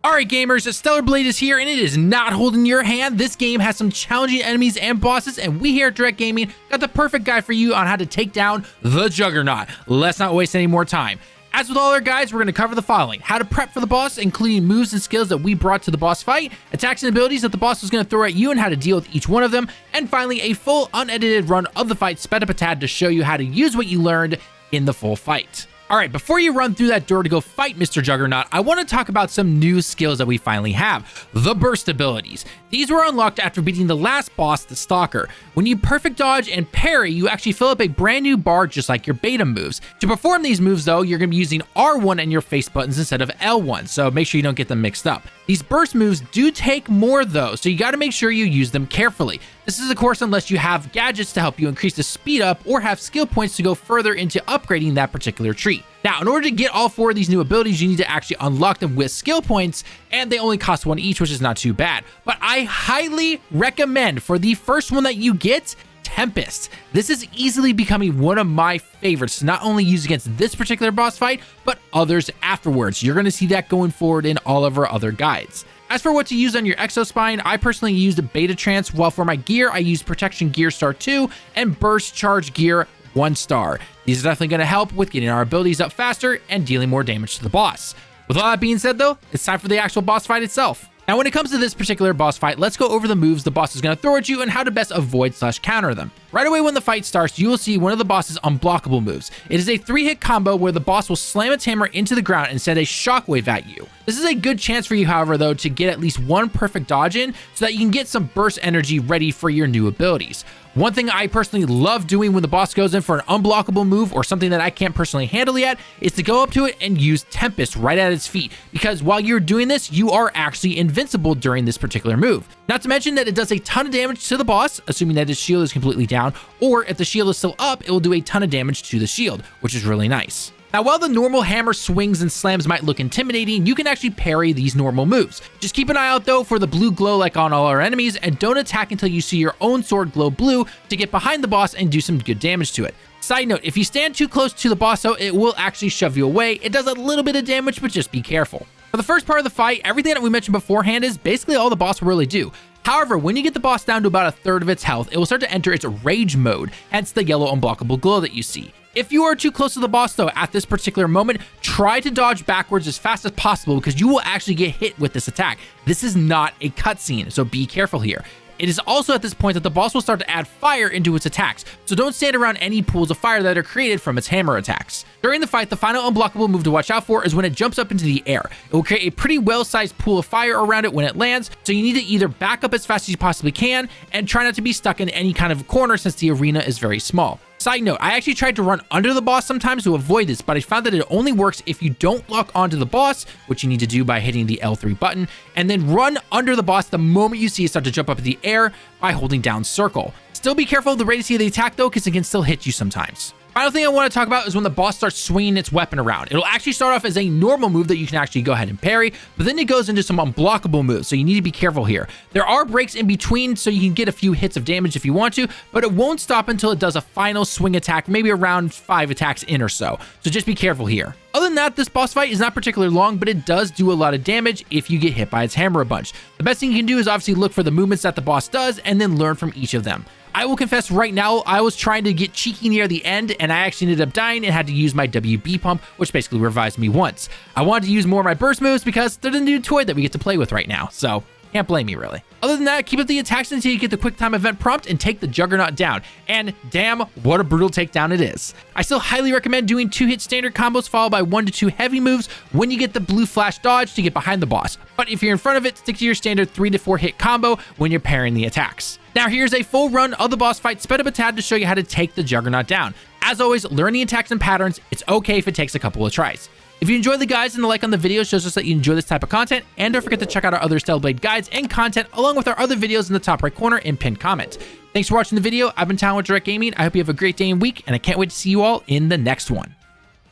Alright gamers, Stellar Blade is here and it is not holding your hand. This game has some challenging enemies and bosses, and we here at Direct Gaming got the perfect guide for you on how to take down the Juggernaut. Let's not waste any more time. As with all our guides, we're going to cover the following: how to prep for the boss, including moves and skills that we brought to the boss fight, attacks and abilities that the boss was going to throw at you and how to deal with each one of them, and finally a full unedited run of the fight sped up a tad to show you how to use what you learned in the full fight. Alright, before you run through that door to go fight Mr. Juggernaut, I want to talk about some new skills that we finally have. The burst abilities. These were unlocked after beating the last boss, the Stalker. When you perfect dodge and parry, you actually fill up a brand new bar just like your beta moves. To perform these moves though, you're going to be using R1 and your face buttons instead of L1, so make sure you don't get them mixed up. These burst moves do take more though, so you got to make sure you use them carefully. This is of course unless you have gadgets to help you increase the speed up or have skill points to go further into upgrading that particular tree. Now, in order to get all four of these new abilities, you need to actually unlock them with skill points, and they only cost one each, which is not too bad. But I highly recommend for the first one that you get, Tempest. This is easily becoming one of my favorites to not only use against this particular boss fight, but others afterwards. You're going to see that going forward in all of our other guides. As for what to use on your Exospine, I personally used Beta Trance, while for my gear, I used Protection Gear Star 2 and Burst Charge Gear 1 star. These are definitely going to help with getting our abilities up faster and dealing more damage to the boss. With all that being said though, it's time for the actual boss fight itself. Now when it comes to this particular boss fight, let's go over the moves the boss is going to throw at you and how to best avoid / counter them. Right away when the fight starts, you will see one of the boss's unblockable moves. It is a 3-hit combo where the boss will slam its hammer into the ground and send a shockwave at you. This is a good chance for you, however, though, to get at least one perfect dodge in so that you can get some burst energy ready for your new abilities. One thing I personally love doing when the boss goes in for an unblockable move or something that I can't personally handle yet is to go up to it and use Tempest right at its feet, because while you're doing this, you are actually invincible during this particular move. Not to mention that it does a ton of damage to the boss, assuming that his shield is completely down, or if the shield is still up, it will do a ton of damage to the shield, which is really nice. Now, while the normal hammer swings and slams might look intimidating, you can actually parry these normal moves. Just keep an eye out though for the blue glow like on all our enemies, and don't attack until you see your own sword glow blue to get behind the boss and do some good damage to it. Side note, if you stand too close to the boss though, it will actually shove you away. It does a little bit of damage, but just be careful. For the first part of the fight, everything that we mentioned beforehand is basically all the boss will really do. However, when you get the boss down to about a third of its health, it will start to enter its rage mode, hence the yellow unblockable glow that you see. If you are too close to the boss though at this particular moment, try to dodge backwards as fast as possible because you will actually get hit with this attack. This is not a cutscene, so be careful here. It is also at this point that the boss will start to add fire into its attacks, so don't stand around any pools of fire that are created from its hammer attacks. During the fight, the final unblockable move to watch out for is when it jumps up into the air. It will create a pretty well-sized pool of fire around it when it lands, so you need to either back up as fast as you possibly can and try not to be stuck in any kind of corner since the arena is very small. Side note, I actually tried to run under the boss sometimes to avoid this, but I found that it only works if you don't lock onto the boss, which you need to do by hitting the L3 button, and then run under the boss the moment you see it start to jump up in the air by holding down circle. Still be careful of the radius of the attack though, because it can still hit you sometimes. Final thing I want to talk about is when the boss starts swinging its weapon around. It'll actually start off as a normal move that you can actually go ahead and parry, but then it goes into some unblockable moves, so you need to be careful here. There are breaks in between, so you can get a few hits of damage if you want to, but it won't stop until it does a final swing attack, maybe around 5 attacks in or so. So just be careful here. Other than that, this boss fight is not particularly long, but it does do a lot of damage if you get hit by its hammer a bunch. The best thing you can do is obviously look for the movements that the boss does and then learn from each of them. I will confess right now, I was trying to get cheeky near the end and I actually ended up dying and had to use my WB pump, which basically revives me once. I wanted to use more of my burst moves because they're the new toy that we get to play with right now, so can't blame me really. Other than that, keep up the attacks until you get the quick time event prompt and take the Juggernaut down. And damn, what a brutal takedown it is. I still highly recommend doing 2-hit standard combos followed by 1 to 2 heavy moves when you get the blue flash dodge to get behind the boss. But if you're in front of it, stick to your standard 3 to 4 hit combo when you're pairing the attacks. Now here's a full run of the boss fight sped up a tad to show you how to take the Juggernaut down. As always, learn the attacks and patterns. It's okay if it takes a couple of tries. If you enjoy the guides and the like on the video shows us that you enjoy this type of content, and don't forget to check out our other Stellar Blade guides and content along with our other videos in the top right corner and pinned comment. Thanks for watching the video. I've been Tallen with Direct Gaming. I hope you have a great day and week, and I can't wait to see you all in the next one.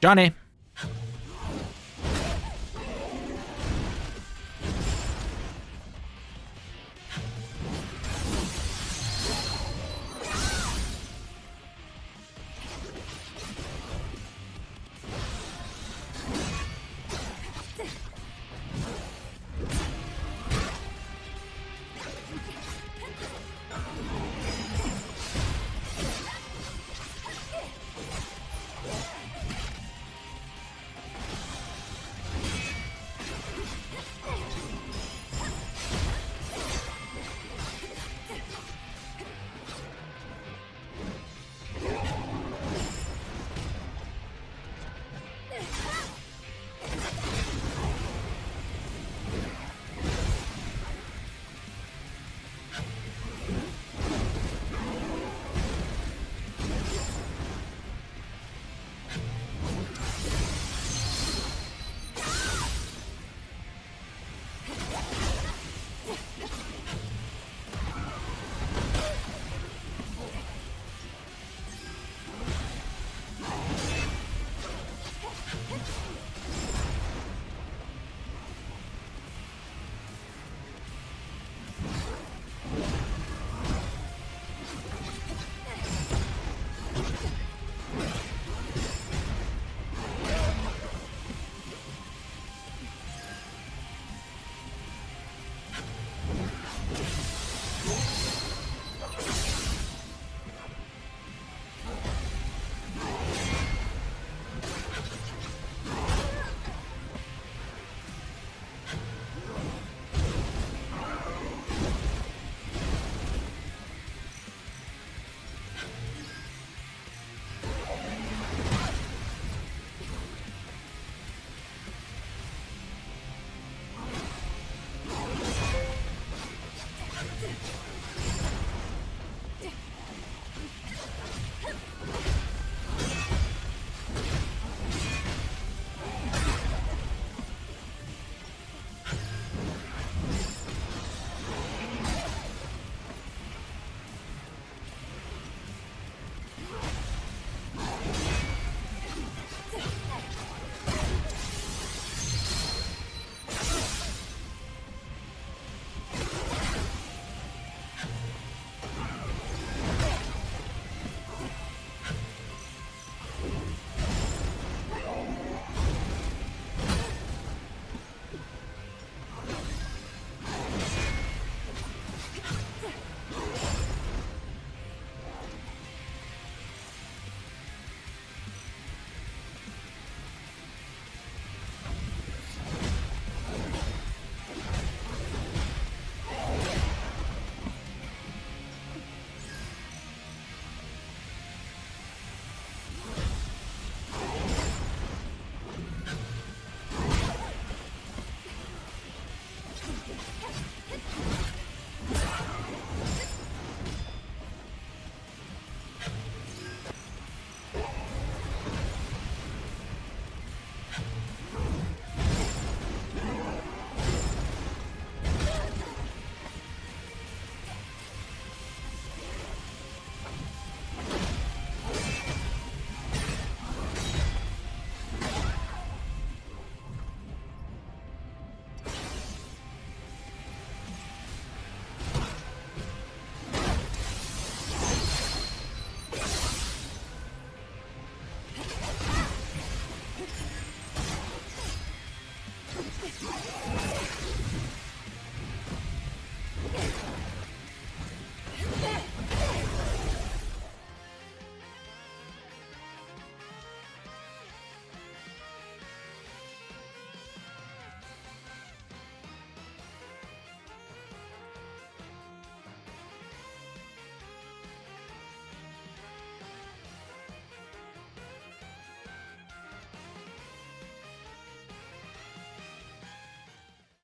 Johnny.